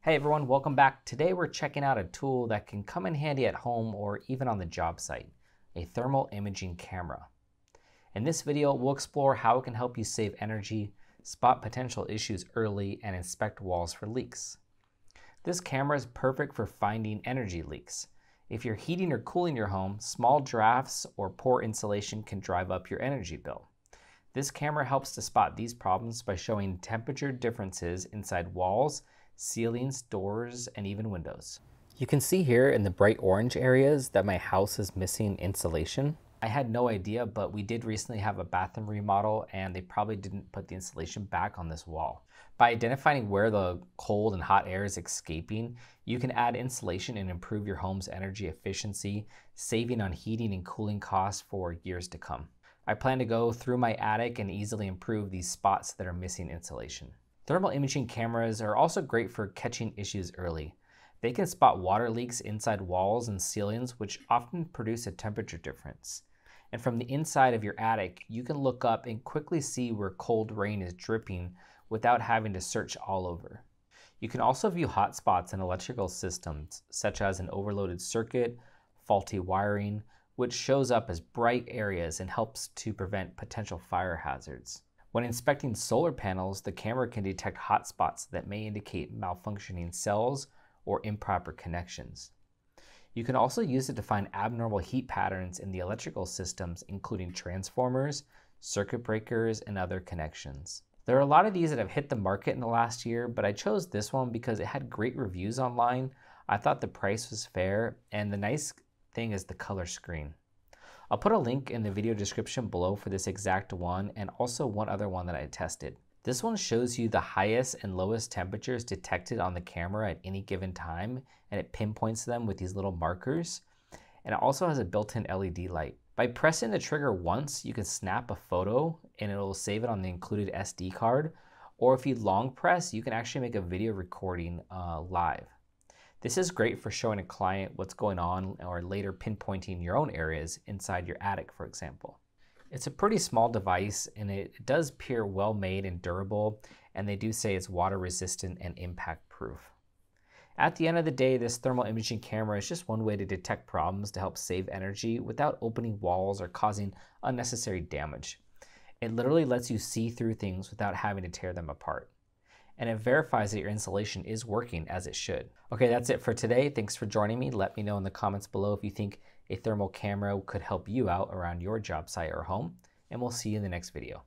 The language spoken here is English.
Hey everyone, welcome back. Today we're checking out a tool that can come in handy at home or even on the job site, a thermal imaging camera. In this video, we'll explore how it can help you save energy, spot potential issues early, and inspect walls for leaks. This camera is perfect for finding energy leaks. If you're heating or cooling your home, small drafts or poor insulation can drive up your energy bill. This camera helps to spot these problems by showing temperature differences inside walls, ceilings, doors, and even windows. You can see here in the bright orange areas that my house is missing insulation. I had no idea, but we did recently have a bathroom remodel and they probably didn't put the insulation back on this wall. By identifying where the cold and hot air is escaping, you can add insulation and improve your home's energy efficiency, saving on heating and cooling costs for years to come. I plan to go through my attic and easily improve these spots that are missing insulation. Thermal imaging cameras are also great for catching issues early. They can spot water leaks inside walls and ceilings, which often produce a temperature difference. And from the inside of your attic, you can look up and quickly see where cold rain is dripping without having to search all over. You can also view hot spots in electrical systems, such as an overloaded circuit, faulty wiring, which shows up as bright areas and helps to prevent potential fire hazards. When inspecting solar panels, the camera can detect hot spots that may indicate malfunctioning cells or improper connections. You can also use it to find abnormal heat patterns in the electrical systems, including transformers, circuit breakers, and other connections. There are a lot of these that have hit the market in the last year, but I chose this one because it had great reviews online. I thought the price was fair, and the nice thing is the color screen. I'll put a link in the video description below for this exact one and also one other one that I tested. This one shows you the highest and lowest temperatures detected on the camera at any given time, and it pinpoints them with these little markers. And it also has a built-in LED light. By pressing the trigger once, you can snap a photo and it'll save it on the included SD card. Or if you long press, you can actually make a video recording live. This is great for showing a client what's going on or later pinpointing your own areas inside your attic, for example. It's a pretty small device and it does appear well made and durable, and they do say it's water resistant and impact proof. At the end of the day, this thermal imaging camera is just one way to detect problems to help save energy without opening walls or causing unnecessary damage. It literally lets you see through things without having to tear them apart. And it verifies that your insulation is working as it should. Okay, that's it for today. Thanks for joining me. Let me know in the comments below if you think a thermal camera could help you out around your job site or home, and we'll see you in the next video.